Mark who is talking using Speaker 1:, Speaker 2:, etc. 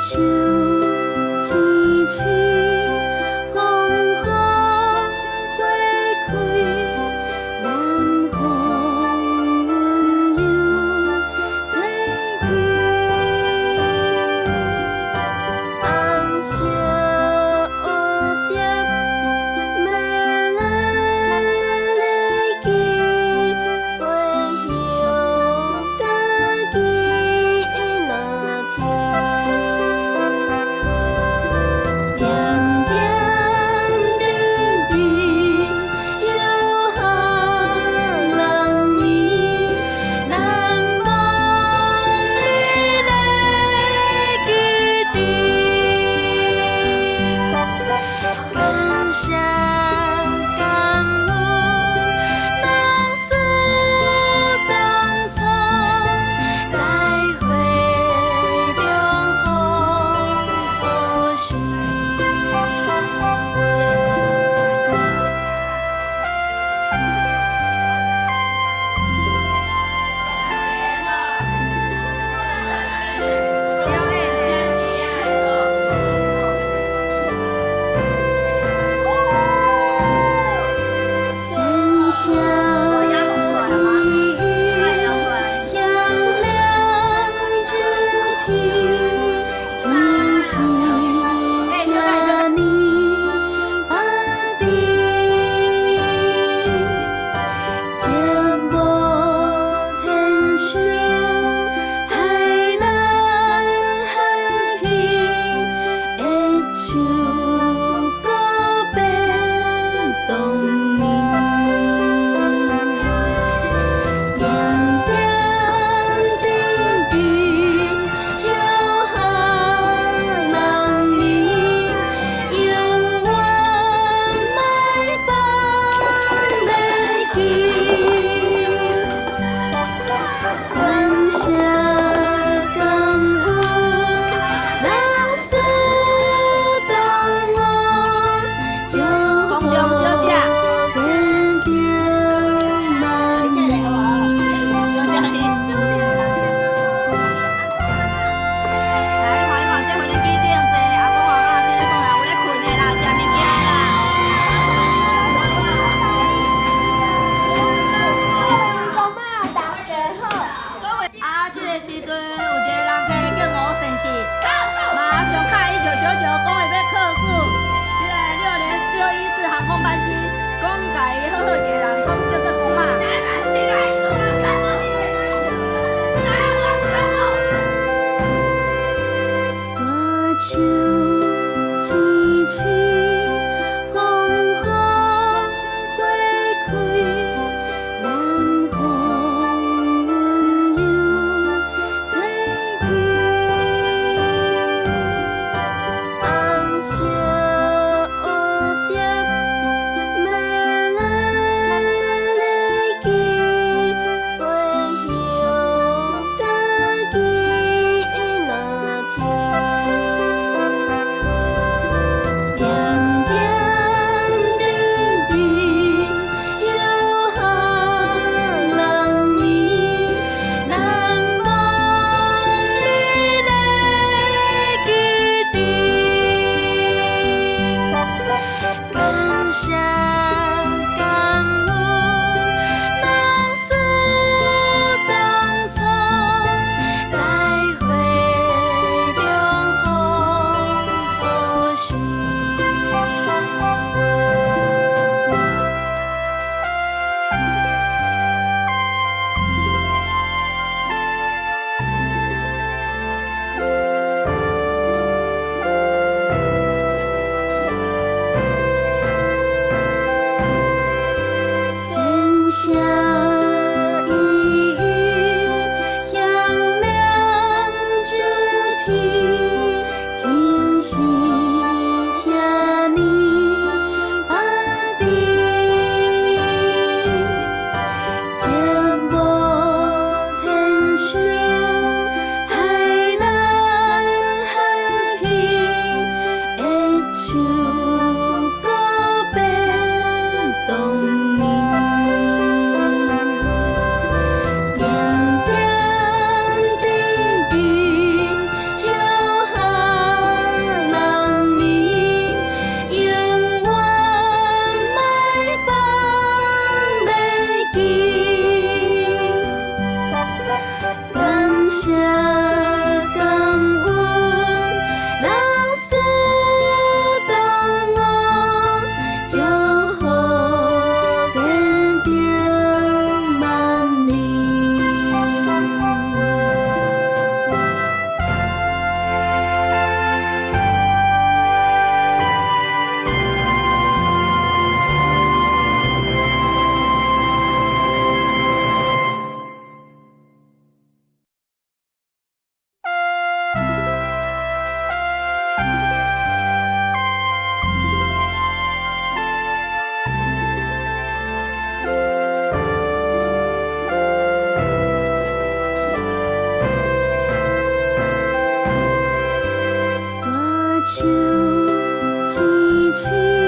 Speaker 1: 树青青，风风花开，南风温柔吹起，红色蝴蝶要来来去，花香家己若听。点点滴滴，小巷人儿难忘你的基地。感谢感恩老师当初在会中好学习。三峡依依，响亮主题，真是遐尼巴蒂。寂寞牵手，海来海去，会像告别童年。点点滴滴，小巷人儿，永远莫放袂记。感谢感恩老师同我祝福坚定万年。
Speaker 2: 来，你看，这回的机顶坐阿公阿嬷，就是讲啦，有咧困的啦，食物件的啦。啊，这个时阵有一个人客叫吴先生，马上开1999讲会要考试，这个6年614航空班机，讲甲伊好好一个人，讲叫做公妈。
Speaker 1: 大树青青，风风花开，南风温柔吹起，红谢感恩，老师同学祝福坚定万年。大树青青。